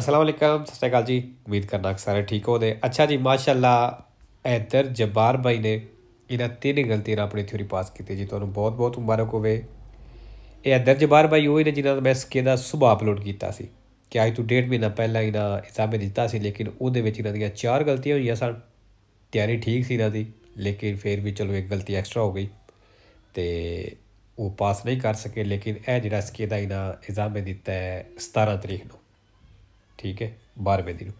अस्सलाम वालेकुम सत श्री अकाल जी। उम्मीद करना कि सारे ठीक हो दे। अच्छा जी माशाअल्लाह इधर जब्बार भाई ने इन्हां तीन गलतियां अपनी थ्योरी पास की जी। तुहानूं बहुत बहुत मुबारक होवे। ये इधर जब्बार भाई वो ने जिन्हां दा मैं स्के दा सुबह अपलोड कीता सी कि अज तो 1.5 महीना पहला इन्हां एग्जामे दिता सी, लेकिन उहदे विच इन्हां दियां 4 गलतियां होईयां सन। तैयारी ठीक सी इन्हां दी, लेकिन फिर भी चलो एक गलती एक्स्ट्रा हो गई तो वो पास नहीं कर सके। लेकिन यह जिहड़ा स्के दा इन्हां एग्जामे दिता है 17 तरीक नूं, ठीक है 12वें दिन।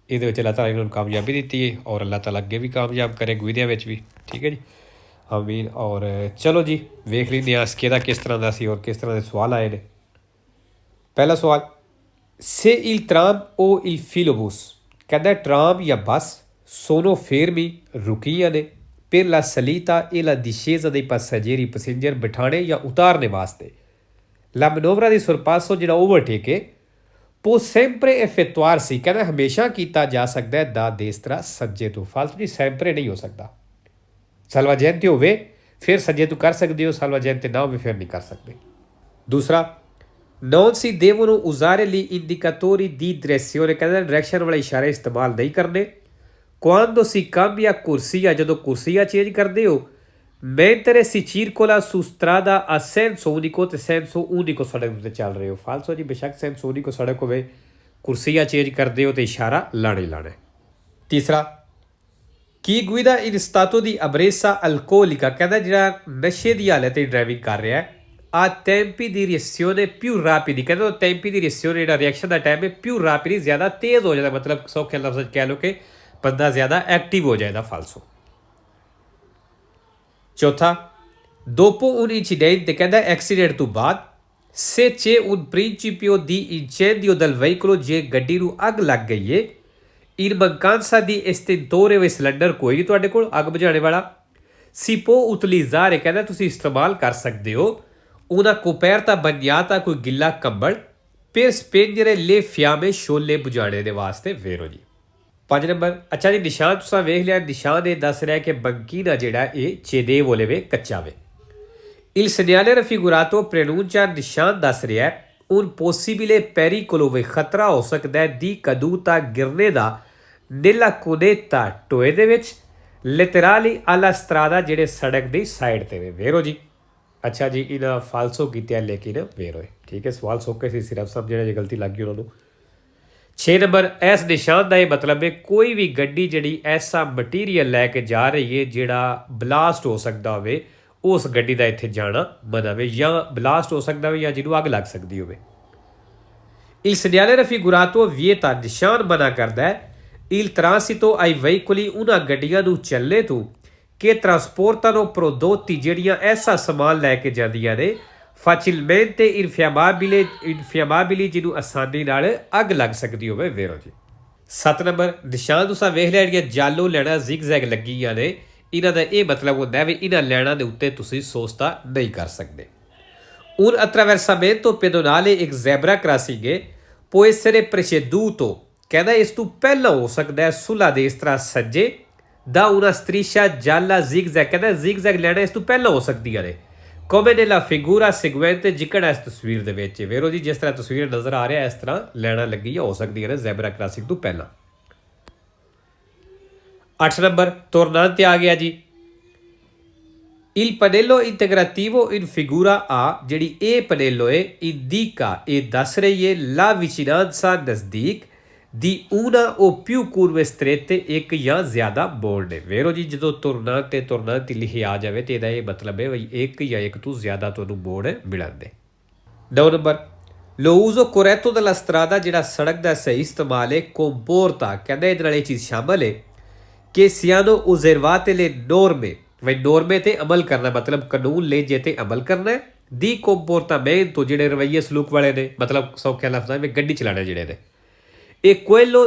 ये अल्लाह ताला इन्होंने कामयाबी दी है और अल्लाह ताला अगे भी कामयाब करे गुइदिया भी, ठीक है जी आमीन। और चलो जी वेख लेंगे स्के दा किस तरह का सी और किस तरह के सवाल आए ने। पहला सवाल, से il tram o il filobus, कहता है ट्राम या बस sono fermi रुकियां ने per la salita e la discesa dei passeggeri passenger बिठाने या उतारने वास्ते। La manovra di sorpasso ਜਿਹੜਾ ओवरटेक है può sempre effettuarsi, कहना हमेशा किया जा सकता है दा देस्त्रा सज्जे तो। फालतू जी sempre नहीं हो सकता। salvagente होवे फिर सज्जे तो कर सकते हो, salvagente ना होवे फिर नहीं कर सकते। दूसरा, non si devono usare gli indicatori di direzione, कहना डायरेक्शन वाले इशारे इस्तेमाल नहीं करने। quando si cambia corsia, ਜਦੋਂ ਕੁਰਸੀਆ ਚੇਂਜ ਕਰਦੇ ਹੋ, mentre si circola su strada a senso unico ਤੇ senso unico ਸੜਕ ਤੇ ਚੱਲ ਰਹੇ ਹੋ। ਫਾਲਸੋ ਜੀ ਬੇਸ਼ੱਕ senso unico ਸੜਕ ਹੋਵੇ, ਕੁਰਸੀਆ ਚੇਂਜ ਕਰਦੇ ਹੋ ਤੇ ਇਸ਼ਾਰਾ ਲਾਣਾ ਹੀ ਲਾਣਾ। ਤੀਸਰਾ, ਕੀ guida in stato di ebbrezza alcolica, ਕਹਿੰਦਾ ਜਿਹੜਾ ਨਸ਼ੇ ਦੀ ਹਾਲਤ ਵਿੱਚ ਡਰਾਈਵਿੰਗ ਕਰ ਰਿਹਾ ਹੈ, a tempi di reazione più rapidi, ਕਹਿੰਦਾ tempi di reazione ਜਿਹੜਾ ਰਿਐਕਸ਼ਨ ਦਾ ਟਾਈਮ ਹੈ più rapidi ਜ਼ਿਆਦਾ ਤੇਜ਼ ਹੋ ਜਾਂਦਾ, ਮਤਲਬ ਸੌਖੇ ਲਫ਼ਜ਼ਾਂ 'ਚ ਕਹਿ ਲਓ ਕਿ ਬੰਦਾ ਜ਼ਿਆਦਾ ਐਕਟਿਵ ਹੋ ਜਾਏਗਾ। ਫਾਲਸੋ। ਚੌਥਾ, dopo un incidente, ਕਹਿੰਦਾ ਐਕਸੀਡੈਂਟ ਤੋਂ ਬਾਅਦ, se c'è un principio di incendio del veicolo, ਜੇ ਗੱਡੀ ਨੂੰ ਅੱਗ ਲੱਗ ਗਈ ਹੈ, in mancanza di estintore way cylinder ਕੋਈ ਨਹੀਂ ਤੁਹਾਡੇ ਕੋਲ ਅੱਗ ਬੁਝਾਉਣ ਵਾਲਾ, si può utilizzare, ਕਹਿੰਦਾ ਤੁਸੀਂ ਇਸਤੇਮਾਲ ਕਰ ਸਕਦੇ ਹੋ una coperta bagnata, ਕੋਈ ਗਿੱਲਾ ਕੰਬਲ, per spegnere le fiamme, Sholay ਬੁਝਾਉਣੇ ਦੇ ਵਾਸਤੇ। ਵੇਰੋ ਜੀ 5 ਨੰਬਰ। ਅੱਛਾ ਜੀ ਨਿਸ਼ਾਨ ਤੁਸੀਂ ਵੇਖ ਲਿਆ, ਨਿਸ਼ਾਨ ਇਹ ਦੱਸ ਰਿਹਾ ਕਿ banchina ਜਿਹੜਾ ਇਹ cedevo ਵੇ ਕੱਚਾ ਵੇ। il segnale raffigurato preannuncia, ਨਿਸ਼ਾਨ ਦੱਸ ਰਿਹਾ un possibile pericolo ਵੇ ਖਤਰਾ ਹੋ ਸਕਦਾ ਹੈ di caduta, ਗਿਰਨੇ ਦਾ, nella cunetta, ਟੋਏ ਦੇ ਵਿੱਚ, laterali alla strada, ਜਿਹੜੇ ਸੜਕ ਦੀ ਸਾਈਡ ਤੇ ਵੇ। ਵੇਰੋ ਜੀ अच्छा जी इन्हें फालसो किया लेकिन वेर होए, ठीक है सवाल सौखे से सिर्फ सब जो गलती लग गई उन्होंने। 6 नंबर, इस निशान का यह मतलब है कोई भी गड्डी जी ऐसा मटीरियल लैके जा रही है जोड़ा ब्लास्ट हो सकता हो उस गड्डी का इतने जाना मना वे, या ब्लास्ट हो सकता हो या जिन्हों अग लग सकती हो। il segnale raffigurato vieta, निशान मना करता है il transito ai veicoli, उन्होंने गड्डियां नूं चलने तो कि trasportano prodotti, ਜਿਹੜੀਆਂ ਐਸਾ ਸਮਾਨ ਲੈ ਕੇ ਜਾਂਦੀਆਂ ਨੇ facilmente infiammabili, ਜਿਹਨੂੰ ਆਸਾਨੀ ਨਾਲ ਅੱਗ ਲੱਗ ਸਕਦੀ ਹੋਵੇ। ਵੇਰੋ ਜੀ 7 ਨੰਬਰ, ਨਿਸ਼ਾਨ ਤੁਸੀਂ ਵੇਖ ਲਿਆ ਜਿਹੜੀਆਂ ਜਾਲੋ ਲੈਣਾ zigzag ਲੱਗੀਆਂ ਨੇ, ਇਹਨਾਂ ਦਾ ਇਹ ਮਤਲਬ ਹੁੰਦਾ ਵੀ ਇਹਨਾਂ ਲੈਣਾ ਦੇ ਉੱਤੇ ਤੁਸੀਂ ਸੋਸਤਾ ਨਹੀਂ ਕਰ ਸਕਦੇ। un attraversamento pedonale, ਇੱਕ ਜ਼ੈਬਰਾ ਕ੍ਰਾਸਿੰਗ ਹੈ, può essere preceduto, ਕਹਿੰਦਾ ਇਸ ਤੋਂ ਪਹਿਲਾਂ ਹੋ ਸਕਦਾ ਹੈ ਸੁਲਾ ਦੇ ਇਸ ਤਰ੍ਹਾਂ ਸੱਜੇ ਦਾ una striscia gialla zigzag, कहता है zigzag ਲੈਣਾ ਇਸ ਤੋਂ ਪਹਿਲਾਂ ਹੋ ਸਕਦੀਆਂ ਨੇ। come nella figura seguente, ਜਿਕੜਾ ਇਸ ਤਸਵੀਰ ਦੇ ਵਿੱਚ। ਵੇਰੋ ਜੀ ਜਿਸ ਤਰ੍ਹਾਂ ਤਸਵੀਰ ਨਜ਼ਰ ਆ ਰਿਹਾ ਇਸ ਤਰ੍ਹਾਂ ਲੈਣਾ ਲੱਗੀ ਹੋ ਸਕਦੀਆਂ ਨੇ ਜ਼ੈਬਰਾ ਕ੍ਰਾਸਿੰਗ ਤੋਂ ਪਹਿਲਾਂ। 8 ਨੰਬਰ, ਤੁਰਨਾ ਤੇ ਆ ਗਿਆ ਜੀ। il pannello integrativo in figura A, ਜਿਹੜੀ ਇਹ ਪਨੇਲੋ ਹੈ, indica, ਇਹ ਦੱਸ ਰਹੀ ਹੈ la vicinanza ਨਜ਼ਦੀਕ ਦੀ una o più curve strette, ਇੱਕ ਜਾਂ ਜ਼ਿਆਦਾ ਮੋੜ ਨੇ। ਵੇਰੋ ਜੀ ਜਦੋਂ ਤੁਰਨਾ ਤੇ ਲਿਖਿਆ ਆ ਜਾਵੇ ਤੇ ਇਹਦਾ ਇਹ ਮਤਲਬ ਹੈ ਬਈ ਇੱਕ ਜਾਂ ਇੱਕ ਤੋਂ ਜ਼ਿਆਦਾ ਤੁਹਾਨੂੰ ਮੋੜ ਮਿਲਣ ਦੇ। 9 number, lo uso corretto della strada, ਜਿਹੜਾ ਸੜਕ ਦਾ ਸਹੀ ਇਸਤੇਮਾਲ ਹੈ, comporta, ਕਹਿੰਦਾ ਇਹਦੇ ਨਾਲ ਇਹ ਚੀਜ਼ ਸ਼ਾਮਲ ਹੈ ਕਿ siano osservate le norme, ਬਈ ਨੋਰਮੇ ਤੇ ਅਮਲ ਕਰਨਾ, ਮਤਲਬ ਕਾਨੂੰਨ ਲੈ ਜੇ ਤੇ ਅਮਲ ਕਰਨਾ ਹੈ। di comportamento, ਜਿਹੜੇ ਰਵੱਈਏ ਸਲੂਕ ਵਾਲੇ ਨੇ, ਮਤਲਬ ਸੌਖੇ ਲਫ਼ਜ਼ਾਂ ਵਿੱਚ ਗੱਡੀ ਚਲਾਉਣਾ ਜਿਹੜੇ ਨੇ। e quello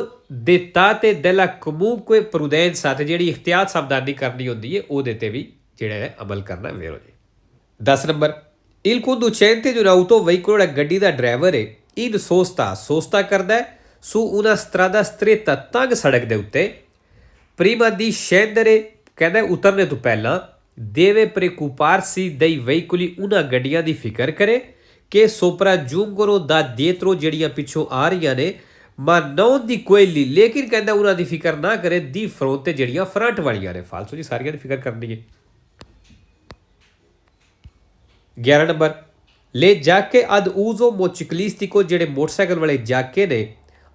dettate della comunque prudenza, ਤੇ ਜਿਹੜੀ ਇhtiyat ਸਾਵਧਾਨੀ ਕਰਨੀ ਹੁੰਦੀ ਹੈ ਉਹਦੇ ਤੇ ਵੀ ਜਿਹੜਾ ਹੈ ਅਮਲ ਕਰਨਾ। ਵੇਰੋ ਜੀ 10 number, il conducente di un'auto veicolo, ਜਿਹੜਾ ਗੱਡੀ ਦਾ ਡਰਾਈਵਰ ਹੈ, in sosta ਕਰਦਾ ਹੈ su una strada stretta, ਤੰਗ ਸੜਕ ਦੇ ਉੱਤੇ, prima di scendere, ਕਹਿੰਦਾ ਉਤਰਨੇ ਤੋਂ ਪਹਿਲਾਂ, deve preoccuparsi dei veicoli, ਉਹਨਾਂ ਗੱਡੀਆਂ ਦੀ ਫਿਕਰ ਕਰੇ che sopraggiungono da dietro, ਜਿਹੜੀਆਂ ਪਿੱਛੋਂ ਆ ਰਹੀਆਂ ਨੇ, ma non di quelli ਲੇਕਿਨ ਕਹਿੰਦਾ ਉਹਨਾਂ ਦੀ ਫਿਕਰ ਨਾ ਕਰੇ ਦੀ ਫਰੰਟ ਤੇ ਜਿਹੜੀਆਂ ਫਰੰਟ ਵਾਲੀਆਂ ਨੇ ਫਾਲਸੋ ਜੀ ਸਾਰੀਆਂ ਦੀ ਫਿਕਰ ਕਰਨੀ ਹੈ 11 ਨੰਬਰ ਲੈ ਜਾਕੇ ad uso motociclistico ਜਿਹੜੇ ਮੋਟਰਸਾਈਕਲ ਵਾਲੇ ਜਾਕੇ ਨੇ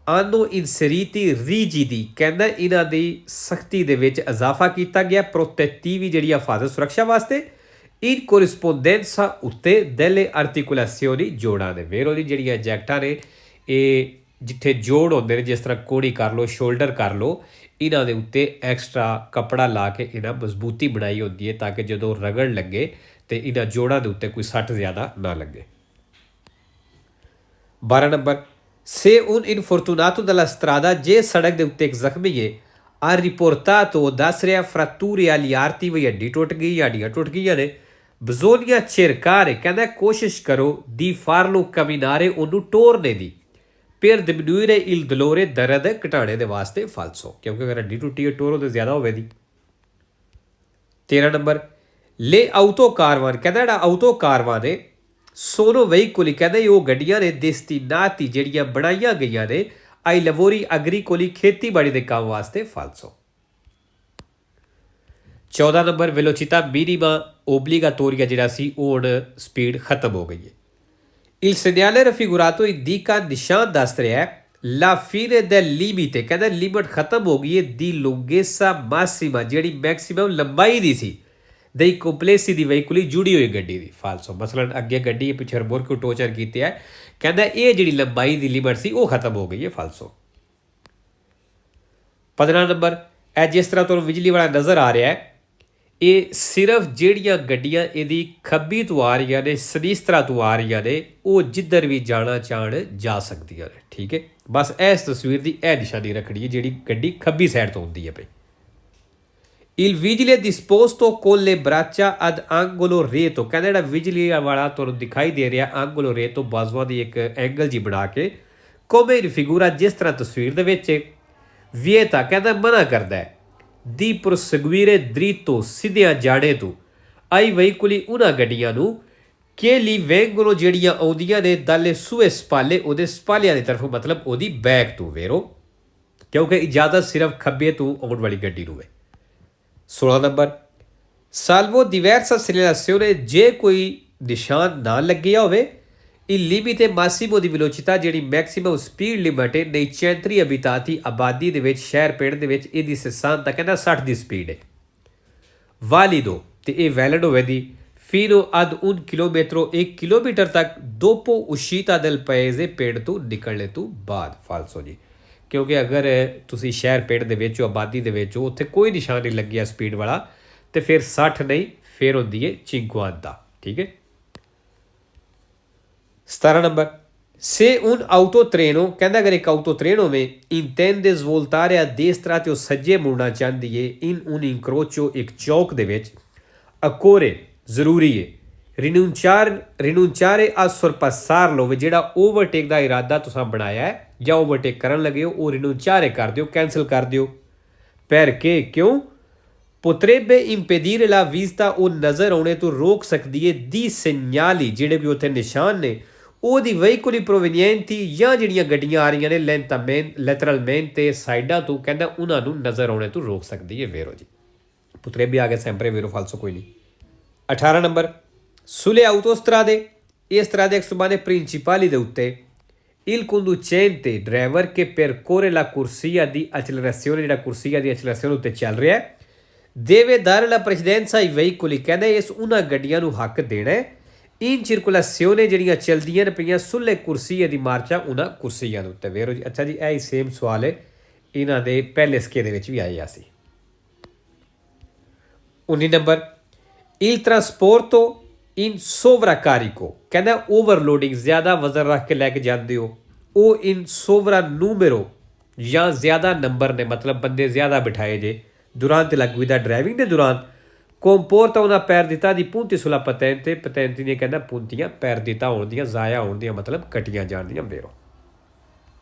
hanno inseriti rigidi ਕਹਿੰਦਾ ਇਹਨਾਂ ਦੀ ਸਖਤੀ ਦੇ ਵਿੱਚ ਇਜ਼ਾਫਾ ਕੀਤਾ ਗਿਆ ਪ੍ਰੋਟੈਕਟਿਵੀ ਜਿਹੜੀ ਹਿਫਾਜ਼ਤ ਸੁਰੱਖਿਆ ਵਾਸਤੇ in corrispondenza ਉੱਤੇ delle articolazioni ਜੋੜਾਂ ਦੇ ਵੇਰੋ ਦੀ ਜਿਹੜੀਆਂ ਜੈਕਟਾਂ ਨੇ ਇਹ ਜਿੱਥੇ ਜੋੜ ਹੁੰਦੇ ਨੇ ਜਿਸ ਤਰ੍ਹਾਂ ਕੋੜੀ ਕਰ ਲਓ ਸ਼ੋਲਡਰ ਕਰ ਲਓ ਇਹਨਾਂ ਦੇ ਉੱਤੇ ਐਕਸਟਰਾ ਕੱਪੜਾ ਲਾ ਕੇ ਇਹਨਾਂ ਮਜ਼ਬੂਤੀ ਬਣਾਈ ਹੁੰਦੀ ਹੈ ਤਾਂ ਕਿ ਜਦੋਂ ਰਗੜ ਲੱਗੇ ਤੇ ਇਹਨਾਂ ਜੋੜਾਂ ਦੇ ਉੱਤੇ ਕੋਈ ਸੱਟ ਜ਼ਿਆਦਾ ਨਾ ਲੱਗੇ 12 number se un infortunato della strada ਜੇ ਸੜਕ ਦੇ ਉੱਤੇ ਇੱਕ ਜ਼ਖਮੀ ਹੈ ha riportato ਦੱਸ ਰਿਹਾ fratture agli arti ਵੀ ਹੱਡੀ ਟੁੱਟ ਗਈ ਹੱਡੀਆਂ ਟੁੱਟ ਗਈਆਂ ਨੇ bisogna cercare ਕਹਿੰਦਾ ਕੋਸ਼ਿਸ਼ ਕਰੋ di farlo camminare ਉਹਨੂੰ ਟੋਰਨੇ ਦੀ per diminuire il dolore ਦਰਦ ਘਟਾਉਣੇ ਦੇ ਵਾਸਤੇ ਫਾਲਸੋ ਕਿਉਂਕਿ ਅਗਰ ਹੱਡੀ ਟੁੱਟੀ ਹੈ ਟੋਰੋ ਤੇ ਜ਼ਿਆਦਾ ਹੋਵੇਗੀ 13 ਨੰਬਰ le auto caravan ਕਹਿੰਦਾ ਜਿਹੜਾ ਆਊਟੋ ਕਾਰਵਾਨ ਹੈ sono veicoli ਕਹਿੰਦੇ ਉਹ ਗੱਡੀਆਂ ਨੇ destinati ਜਿਹੜੀਆਂ ਬਣਾਈਆਂ ਗਈਆਂ ਨੇ ai lavori agricoli ਖੇਤੀਬਾੜੀ ਦੇ ਕੰਮ ਵਾਸਤੇ ਫਾਲਸੋ 14 ਨੰਬਰ velocità minima obbligatoria ਜਿਹੜਾ ਸੀ ਉਹ ਹੁਣ ਸਪੀਡ ਖਤਮ ਹੋ ਗਈ ਹੈ il segnale raffigurato indica ਨਿਸ਼ਾਨ ਦੱਸ ਰਿਹਾ ਹੈ la fine del limite ਕਹਿੰਦਾ ਲਿਮਟ ਖਤਮ ਹੋ ਗਈ ਹੈ ਦੀ lunghezza massima ਜਿਹੜੀ ਮੈਕਸਿਮਮ ਲੰਬਾਈ ਦੀ ਸੀ ਦਈ ਕੰਪਲੈਕਸੀ ਦੀ ਵਹੀਕੁਲੀ ਜੁੜੀ ਹੋਈ ਗੱਡੀ ਦੀ ਫਾਲਸੋ ਮਸਲਨ ਅੱਗੇ ਗੱਡੀ ਪਿੱਛੇ ਰਬੋਰ ਕੋ ਟੋਚਰ ਕੀਤੇ ਹੈ ਕਹਿੰਦਾ ਇਹ ਜਿਹੜੀ ਲੰਬਾਈ ਦੀ ਲਿਮਟ ਸੀ ਉਹ ਖਤਮ ਹੋ ਗਈ ਹੈ ਫਾਲਸੋ 15 ਨੰਬਰ ਇਹ ਜਿਸ ਤਰ੍ਹਾਂ ਤੁਹਾਨੂੰ ਬਿਜਲੀ ਵਾਲਾ ਨਜ਼ਰ ਆ ਰਿਹਾ ਹੈ ਇਹ ਸਿਰਫ ਜਿਹੜੀਆਂ ਗੱਡੀਆਂ ਇਹਦੀ ਖੱਬੀ ਤੋਂ ਆ ਰਹੀਆਂ ਨੇ ਸਨੀਸਤਰਾ ਤੋਂ ਆ ਰਹੀਆਂ ਨੇ ਉਹ ਜਿੱਧਰ ਵੀ ਜਾਣਾ ਚਾਹਣ ਜਾ ਸਕਦੀਆਂ ਨੇ ਠੀਕ ਹੈ ਬਸ ਇਸ ਤਸਵੀਰ ਦੀ ਇਹ ਨਿਸ਼ਾਨੀ ਰੱਖਣੀ ਹੈ ਜਿਹੜੀ ਗੱਡੀ ਖੱਬੀ ਸਾਈਡ ਤੋਂ ਹੁੰਦੀ ਹੈ ਪਈ il vigile disposto con le braccia ad angolo retto ਕਹਿੰਦਾ ਜਿਹੜਾ ਬਿਜਲੀ ਵਾਲਾ ਤੁਹਾਨੂੰ ਦਿਖਾਈ ਦੇ ਰਿਹਾ angolo retto ਬਾਜ਼ੂਆਂ ਦੀ ਇੱਕ ਐਂਗਲ ਜੀ ਬਣਾ ਕੇ come in figura ਜਿਸ ਤਰ੍ਹਾਂ ਤਸਵੀਰ ਦੇ ਵਿੱਚ vieta ਕਹਿੰਦਾ ਮਨਾ ਕਰਦਾ ਹੈ di proseguire dritto ਸਿੱਧਿਆਂ ਜਾਣੇ ਤੋਂ ai veicoli ਉਹਨਾਂ ਗੱਡੀਆਂ ਨੂੰ che li vengono ਜਿਹੜੀਆਂ ਆਉਂਦੀਆਂ ਨੇ dalle sue spalle ਉਹਦੇ ਸਪਾਲਿਆਂ ਦੀ ਤਰਫੋਂ ਮਤਲਬ ਉਹਦੀ ਬੈਕ ਤੋਂ ਵੇਰੋ ਕਿਉਂਕਿ ਇਜਾਜ਼ਤ ਸਿਰਫ ਖੱਬੇ ਤੋਂ ਆਉਣ ਵਾਲੀ ਗੱਡੀ ਨੂੰ ਹੈ 16 ਨੰਬਰ salvo diversa segnalazione ਜੇ ਕੋਈ ਨਿਸ਼ਾਨ ਨਾ ਲੱਗਿਆ ਹੋਵੇ il limite massimo di velocità ਜਿਹੜੀ ਮੈਕਸਿਮਮ ਸਪੀਡ ਲਿਮਟ ਹੈ nei centri abitati ਆਬਾਦੀ ਦੇ ਵਿੱਚ ਸ਼ਹਿਰ ਪਿੰਡ ਦੇ ਵਿੱਚ ਇਹਦੀ 60 ਤੱਕ ਕਹਿੰਦਾ 60 ਦੀ ਸਪੀਡ ਹੈ valido ਤੇ ਇਹ ਵੈਲਿਡ ਹੋਵੇਗੀ fino ad un chilometro 1 kilometre ਤੱਕ dopo uscita del paese ਪਿੰਡ ਤੋਂ ਨਿਕਲਣੇ ਤੋਂ ਬਾਅਦ ਫਾਲਸੋ ਜੀ ਕਿਉਂਕਿ ਅਗਰ ਤੁਸੀਂ ਸ਼ਹਿਰ ਪਿੰਡ ਦੇ ਵਿੱਚ ਆਬਾਦੀ ਦੇ ਵਿੱਚ ਉੱਥੇ ਕੋਈ ਨਿਸ਼ਾਨ ਨਹੀਂ ਲੱਗਿਆ ਸਪੀਡ ਵਾਲਾ ਤੇ ਫਿਰ 60 ਨਹੀਂ ਫਿਰ ਹੁੰਦੀ ਹੈ 50 ਠੀਕ ਹੈ 17 ਨੰਬਰ se un autotreno ਕਹਿੰਦਾ ਅਗਰ ਇੱਕ autotreno ਹੋਵੇ intende svoltare a destra ਤੇ ਉਹ ਸੱਜੇ ਮੁੜਨਾ ਚਾਹੁੰਦੀ ਹੈ in un incrocio ਇੱਕ ਚੌਕ ਦੇ ਵਿੱਚ occorre ਜ਼ਰੂਰੀ ਹੈ rinunciare a sorpassarlo ਜਿਹੜਾ ਓਵਰਟੇਕ ਦਾ ਇਰਾਦਾ ਤੁਸੀਂ ਬਣਾਇਆ ਹੈ ਜਾਂ ਓਵਰਟੇਕ ਕਰਨ ਲੱਗੇ ਹੋ ਉਹ rinunciare ਕਰ ਦਿਓ ਕੈਂਸਲ ਕਰ ਦਿਓ perché ਕਿਉਂ potrebbe impedire la vista ਉਹ ਨਜ਼ਰ ਆਉਣੇ ਤੋਂ ਰੋਕ ਸਕਦੀ ਹੈ di segnali ਜਿਹੜੇ ਵੀ ਉੱਥੇ ਨਿਸ਼ਾਨ ਨੇ ਉਹਦੀ veicoli provenienti ਜਾਂ ਜਿਹੜੀਆਂ ਗੱਡੀਆਂ ਆ ਰਹੀਆਂ ਨੇ lateralmente ਸਾਈਡਾਂ ਤੋਂ ਕਹਿੰਦਾ ਉਹਨਾਂ ਨੂੰ ਨਜ਼ਰ ਆਉਣੇ ਤੋਂ ਰੋਕ ਸਕਦੀ ਹੈ ਵੇਰੋ ਜੀ potrebbe ਆ ਗਿਆ sempre vero falso ਕੋਈ ਨਹੀਂ 18 ਨੰਬਰ sulle autostrade ਇਸ ਤਰ੍ਹਾਂ ਦੇ ਸੁਬਾਨੇ ਪ੍ਰਿੰਸੀਪਲੀ ਦੇ ਉੱਤੇ il conducente driver che percorre la corsia di accelerazione ਜਿਹੜਾ corsia ਦੀ accelerazione ਉੱਤੇ ਚੱਲ ਰਿਹਾ ਹੈ deve dare la precedenza ai veicoli ਕਹਿੰਦਾ ਇਸ ਉਹਨਾਂ ਗੱਡੀਆਂ ਨੂੰ ਹੱਕ ਦੇਣਾ ਹੈ in circolazione ਜਿਹੜੀਆਂ ਚਲਦੀਆਂ ਨੇ ਪਈਆਂ sulle corsie ਦੀ ਮਾਰਚਾ ਉਹਨਾਂ ਕੁਰਸੀਆਂ ਦੇ ਉੱਤੇ ਵੇਰੋ ਜੀ ਅੱਛਾ ਜੀ ਇਹ ਹੀ ਸੇਮ ਸਵਾਲ ਹੈ ਇਹਨਾਂ ਦੇ ਪਹਿਲੇ ਸਕੇ ਦੇ ਵਿੱਚ ਵੀ ਆਇਆ ਸੀ 19 number il trasporto in sovraccarico ਕਹਿੰਦਾ ਓਵਰਲੋਡਿੰਗ ਜ਼ਿਆਦਾ ਵਜ਼ਨ ਰੱਖ ਕੇ ਲੈ ਕੇ ਜਾਂਦੇ ਹੋ ਉਹ in sovranumero ਜਾਂ ਜ਼ਿਆਦਾ ਨੰਬਰ ਨੇ ਮਤਲਬ ਬੰਦੇ ਜ਼ਿਆਦਾ ਬਿਠਾਏ ਜੇ durante la guida driving ਦੇ ਦੌਰਾਨ comporta una perdita di punti sulla patente patenti ਨੇ ਕਹਿੰਦਾ puntiਆਂ perdita ਹੋਣ ਦੀਆਂ ਜ਼ਾਇਆ ਹੋਣ ਦੀਆਂ ਮਤਲਬ ਕਟੀਆਂ ਜਾਣ ਦੀਆਂ ਵੇਰੋ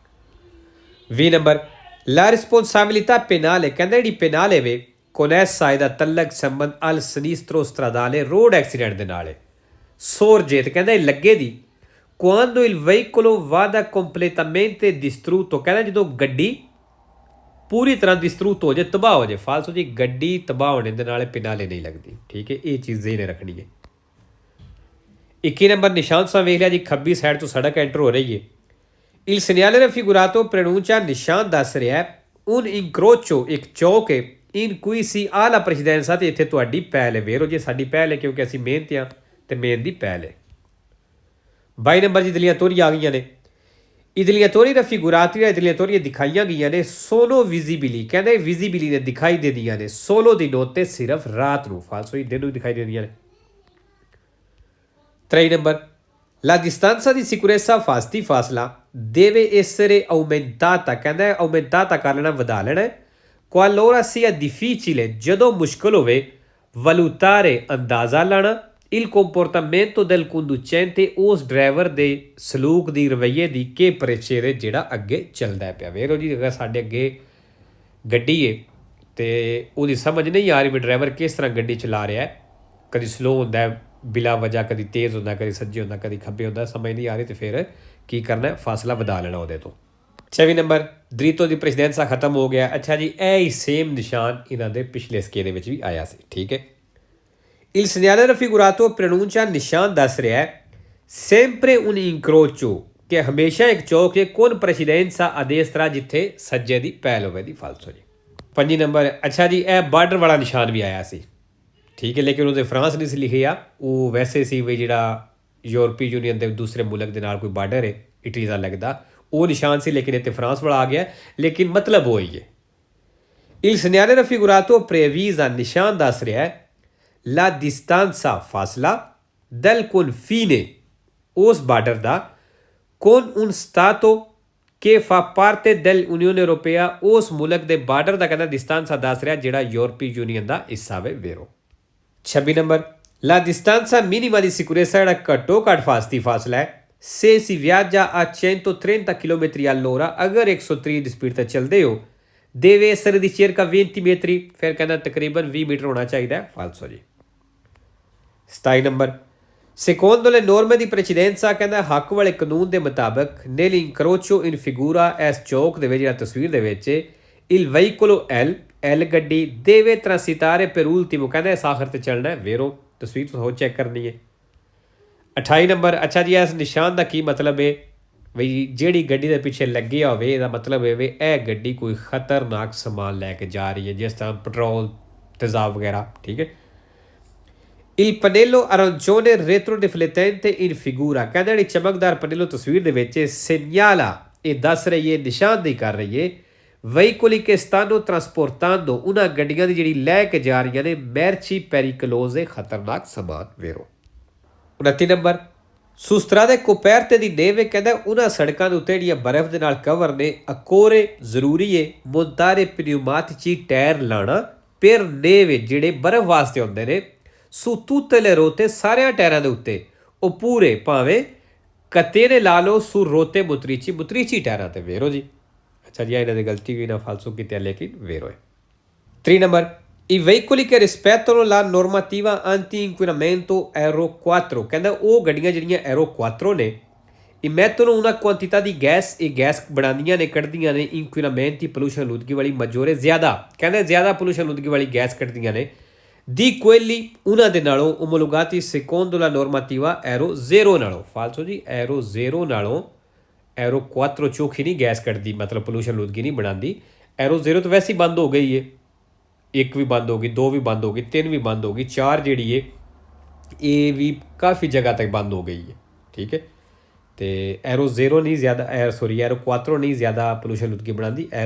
20 ਨੰਬਰ la responsabilità penale ਕਹਿੰਦਾ ਜਿਹੜੀ penale ਵੇ con essa ਇਹਦਾ ਤਲਕ ਸੰਬੰਧ al sinistro stradale road accident ਦੇ ਨਾਲ ਹੈ sorge ਤੇ ਕਹਿੰਦਾ ਇਹ ਲੱਗੇ ਦੀ quando il veicolo vada completamente distrutto, ਕਹਿੰਦਾ ਜਦੋਂ ਗੱਡੀ ਪੂਰੀ ਤਰ੍ਹਾਂ ਡਿਸਟਰੂਟ ਹੋ ਜਾਏ, ਤਬਾਹ ਹੋ ਜਾਏ। ਫਾਲਸੋ ਜੀ, ਗੱਡੀ ਤਬਾਹ ਹੋਣੇ ਦੇ ਨਾਲ ਪਿਨਾਲੇ ਨਹੀਂ ਲੱਗਦੀ। ਠੀਕ ਹੈ, ਇਹ ਚੀਜ਼ ਇਹਨੇ ਰੱਖਣੀ ਹੈ। 21 ਨੰਬਰ ਨਿਸ਼ਾਨ ਸਾਂ ਵੇਖ ਲਿਆ ਜੀ, ਖੱਬੀ ਸਾਈਡ ਤੋਂ ਸੜਕ ਐਂਟਰ ਹੋ ਰਹੀ ਹੈ। Il segnale raffigurato pronuncia ਨਿਸ਼ਾਨ ਦੱਸ ਰਿਹਾ un incrocio, ਇੱਕ ਚੌਕ ਹੈ in cui si ha la precedenza, ਤੇ ਇੱਥੇ ਤੁਹਾਡੀ ਪਹਿਲ ਹੈ। ਵੇਰੋ ਜੀ, ਸਾਡੀ ਪਹਿਲ ਹੈ ਕਿਉਂਕਿ ਅਸੀਂ ਮਿਹਨਤ ਹਾਂ ਅਤੇ ਮੇਨ ਦੀ ਪਹਿਲ ਹੈ। 22 ਨੰਬਰ ਜੀ, ਇਦਲੀਆਂ ਤੋਰੀਆਂ ਆ ਗਈਆਂ ਨੇ। ਇਦਲੀਆਂ ਤੋਰੀ ਰਫੀਗੁਰਾਤੀ, ਇਦਲੀਆਂ ਤੋਰੀਆਂ ਦਿਖਾਈਆਂ ਗਈਆਂ ਨੇ ਸੋਲੋ ਵਿਜ਼ੀਬਿਲੀ, ਕਹਿੰਦੇ ਵਿਜ਼ੀਬਿਲੀ ਨੇ ਦਿਖਾਈ ਦਿੰਦੀਆਂ ਨੇ ਸੋਲੋ ਦੀ ਨੋਟ 'ਤੇ ਸਿਰਫ ਰਾਤ ਨੂੰ। ਫਾਲਸੋ ਹੀ ਦਿਨ ਨੂੰ ਦਿਖਾਈ ਦਿੰਦੀਆਂ ਨੇ। 23 number la distanza di sicurezza fasti ਫਾਸਲਾ deve essere aumentata, ਕਹਿੰਦਾ aumentata ਕਰ ਲੈਣਾ, ਵਧਾ ਲੈਣਾ। qualora sia difficile, ਜਦੋਂ ਮੁਸ਼ਕਿਲ ਹੋਵੇ valutare, ਅੰਦਾਜ਼ਾ ਲਾਣਾ il comportamento del conducente, ਉਸ ਡਰਾਈਵਰ ਦੇ ਸਲੂਕ ਦੀ, ਰਵੱਈਏ ਦੀ, ਕਿ ਪ੍ਰਚੇਰੇ ਜਿਹੜਾ ਅੱਗੇ ਚੱਲਦਾ ਪਿਆ। ਵੇਖੋ ਜੀ, ਅਗਰ ਸਾਡੇ ਅੱਗੇ ਗੱਡੀ ਹੈ ਅਤੇ ਉਹਦੀ ਸਮਝ ਨਹੀਂ ਆ ਰਹੀ ਵੀ ਡਰਾਈਵਰ ਕਿਸ ਤਰ੍ਹਾਂ ਗੱਡੀ ਚਲਾ ਰਿਹਾ, ਕਦੀ ਸਲੋ ਹੁੰਦਾ ਬਿਲਾ ਵਜ੍ਹਾ, ਕਦੀ ਤੇਜ਼ ਹੁੰਦਾ, ਕਦੀ ਸੱਜੇ ਹੁੰਦਾ, ਕਦੀ ਖੱਬੇ ਹੁੰਦਾ, ਸਮਝ ਨਹੀਂ ਆ ਰਹੀ, ਅਤੇ ਫਿਰ ਕੀ ਕਰਨਾ, ਫਾਸਲਾ ਵਧਾ ਲੈਣਾ ਉਹਦੇ ਤੋਂ। 26 ਨੰਬਰ ਦ੍ਰੀਤੋ ਦੀ ਪ੍ਰੈਸੀਡੈਂਸਾ ਖਤਮ ਹੋ ਗਿਆ। ਅੱਛਾ ਜੀ, ਇਹ ਹੀ ਸੇਮ ਨਿਸ਼ਾਨ ਇਹਨਾਂ ਦੇ ਪਿਛਲੇ ਸਕੇਲ ਦੇ ਵਿੱਚ ਵੀ ਆਇਆ ਸੀ। ਠੀਕ ਹੈ, il segnale raffigurato pronuncia ਨਿਸ਼ਾਨ ਦੱਸ ਰਿਹਾ sempre un incrocio, ਕਿ ਹਮੇਸ਼ਾ ਇੱਕ ਚੌਕ ਹੈ con precedenza a destra, ਜਿੱਥੇ ਸੱਜੇ ਦੀ ਪਹਿਲ ਹੋਵੇ ਦੀ। ਫਾਲਸੋ ਜੀ। 25 ਨੰਬਰ ਅੱਛਾ ਜੀ, ਇਹ ਬਾਰਡਰ ਵਾਲਾ ਨਿਸ਼ਾਨ ਵੀ ਆਇਆ ਸੀ। ਠੀਕ ਹੈ, ਲੇਕਿਨ ਉਹਦੇ ਫਰਾਂਸ ਨਹੀਂ ਸੀ ਲਿਖਿਆ, ਉਹ ਵੈਸੇ ਸੀ ਵੀ ਜਿਹੜਾ ਯੂਰਪੀ ਯੂਨੀਅਨ ਦੇ ਦੂਸਰੇ ਮੁਲਕ ਦੇ ਨਾਲ ਕੋਈ ਬਾਰਡਰ ਹੈ ਇਟਲੀ ਦਾ ਲੱਗਦਾ, ਉਹ ਨਿਸ਼ਾਨ ਸੀ, ਲੇਕਿਨ ਇੱਥੇ ਫਰਾਂਸ ਵਾਲਾ ਆ ਗਿਆ, ਲੇਕਿਨ ਮਤਲਬ ਉਹ ਹੀ ਹੈ। il segnale raffigurato previsa ਨਿਸ਼ਾਨ ਦੱਸ ਰਿਹਾ la distanza, ਫਾਸਲਾ del confine, ਉਸ ਬਾਰਡਰ ਦਾ con un stato che fa parte dell'Unione Europea, ਉਸ ਮੁਲਕ ਦੇ ਬਾਰਡਰ ਦਾ ਕਹਿੰਦਾ distanza ਦੱਸ ਰਿਹਾ ਜਿਹੜਾ ਯੂਰਪੀ ਯੂਨੀਅਨ ਦਾ ਹਿੱਸਾ ਵੇ। ਵੇਰੋ 26 number la distanza minima di sicurezza, ਜਿਹੜਾ ਘੱਟੋ ਘੱਟ ਫਾਸਤੀ ਫਾਸਲਾ ਹੈ se si viaggia a 130 km all'ora, ਅਗਰ 130 ਦੀ ਸਪੀਡ 'ਤੇ ਚੱਲਦੇ ਹੋ deve essere di circa 20 metri, ਫਿਰ ਕਹਿੰਦਾ ਤਕਰੀਬਨ 20 ਮੀਟਰ ਹੋਣਾ ਚਾਹੀਦਾ। ਫਾਲਸੋ ਜੀ। 27 number secondo le norme di precedenza, ਕਹਿੰਦਾ ਹੱਕ ਵਾਲੇ ਕਾਨੂੰਨ ਦੇ ਮੁਤਾਬਕ nell'incrocio in figura, ਇਸ ਚੌਕ ਦੇ ਵਿੱਚ ਜਿਹੜਾ ਤਸਵੀਰ ਦੇ ਵਿੱਚ il veicolo L ਗੱਡੀ deve transitare per ultimo, ਕਹਿੰਦਾ ਇਸ ਆਖਰ 'ਤੇ ਚੱਲਣਾ ਹੈ। ਵੇਰੋ ਤਸਵੀਰ ਤੋਂ ਚੈੱਕ ਕਰਨੀ ਹੈ। 28 ਨੰਬਰ ਅੱਛਾ ਜੀ, ਇਸ ਨਿਸ਼ਾਨ ਦਾ ਕੀ ਮਤਲਬ ਹੈ ਬਈ ਜਿਹੜੀ ਗੱਡੀ ਦੇ ਪਿੱਛੇ ਲੱਗਿਆ ਹੋਵੇ, ਇਹਦਾ ਮਤਲਬ ਹੈ ਵੀ ਇਹ ਗੱਡੀ ਕੋਈ ਖਤਰਨਾਕ ਸਮਾਨ ਲੈ ਕੇ ਜਾ ਰਹੀ ਹੈ, ਜਿਸ ਤਰ੍ਹਾਂ ਪੈਟਰੋਲ, ਤੇਜ਼ਾਬ ਵਗੈਰਾ। ਠੀਕ ਹੈ। il pannello arancione retroriflettente in figura, ਕਹਿੰਦਾ ਜਿਹੜੀ ਚਮਕਦਾਰ ਪਨੇਲੋ ਤਸਵੀਰ ਦੇ ਵਿੱਚ segnala, ਇਹ ਦੱਸ ਰਹੀ ਹੈ, ਨਿਸ਼ਾਨਦੇਹੀ ਕਰ ਰਹੀ ਹੈ veicoli che stanno trasportando, ਉਹਨਾਂ ਗੱਡੀਆਂ ਦੀ ਜਿਹੜੀ ਲੈ ਕੇ ਜਾ ਰਹੀਆਂ ਨੇ merci pericolose, ਖਤਰਨਾਕ ਸਮਾਨ। ਵੇਰੋ 29 number su strade coperte di neve, ਕਹਿੰਦਾ ਉਹਨਾਂ ਸੜਕਾਂ ਦੇ ਉੱਤੇ ਜਿਹੜੀਆਂ ਬਰਫ਼ ਦੇ ਨਾਲ ਕਵਰ ਨੇ ਅਕੋਰੇ ਜ਼ਰੂਰੀ ਹੈ montare pneumatici, ਟਾਇਰ ਲਾਣਾ per neve, ਜਿਹੜੇ ਬਰਫ਼ ਵਾਸਤੇ ਹੁੰਦੇ ਨੇ su tutte le rotte, ਸਾਰਿਆਂ ਟਾਇਰਾਂ ਦੇ ਉੱਤੇ, ਉਹ ਪੂਰੇ ਭਾਵੇਂ ਕੱਤੇ ਨੇ ਲਾ ਲਓ su rotte motrici ਟਾਇਰਾਂ 'ਤੇ। ਵੇਰੋ ਜੀ। ਅੱਛਾ ਜੀ, ਇਹਨਾਂ ਦੀ ਗਲਤੀ ਵੀ ਨਾ ਫਾਲਸੂ ਕੀਤੀ ਹੈ, ਲੇਕਿਨ ਵੇਰੋ ਹੈ। 3 number i veicoli che rispettano la normativa anti inquinamento Euro 4, ਕਹਿੰਦਾ ਉਹ ਗੱਡੀਆਂ ਜਿਹੜੀਆਂ Euro 4 ਨੇ emettono una quantità di gas, ਇਹ ਗੈਸ ਬਣਾਉਂਦੀਆਂ ਨੇ, ਕੱਢਦੀਆਂ ਨੇ inquinamenti, pollution, ਆਲੂਦਗੀ ਵਾਲੀ maggiore, ਜ਼ਿਆਦਾ, ਕਹਿੰਦਾ ਜ਼ਿਆਦਾ pollution, ਆਲੂਦਗੀ ਵਾਲੀ ਗੈਸ ਕੱਢਦੀਆਂ ਨੇ di quelli, ਉਹਨਾਂ ਦੇ ਨਾਲੋਂ omologati secondo la normativa Euro 0 ਨਾਲੋਂ। ਫਾਲਸੋ ਜੀ, Euro 0 ਨਾਲੋਂ Euro 4 ਚੋਖੀ ਨਹੀਂ ਗੈਸ ਕੱਢਦੀ, ਮਤਲਬ pollution, ਆਲੂਦਗੀ ਨਹੀਂ ਬਣਾਉਂਦੀ। Euro 0 ਤਾਂ ਵੈਸੇ ਹੀ ਬੰਦ ਹੋ ਗਈ ਹੈ, 1 ਵੀ ਬੰਦ ਹੋ ਗਈ, 2 ਵੀ ਬੰਦ ਹੋ ਗਈ, 3 ਵੀ ਬੰਦ ਹੋ ਗਈ, 4 ਜਿਹੜੀ ਹੈ ਇਹ ਵੀ ਕਾਫੀ ਜਗ੍ਹਾ ਤੱਕ ਬੰਦ ਹੋ ਗਈ ਹੈ। ਠੀਕ ਹੈ, ਅਤੇ Euro 0 ਨਹੀਂ ਜ਼ਿਆਦਾ, Euro 4 ਨਹੀਂ ਜ਼ਿਆਦਾ pollution, ਆਲੂਦਗੀ ਬਣਾਉਂਦੀ। Euro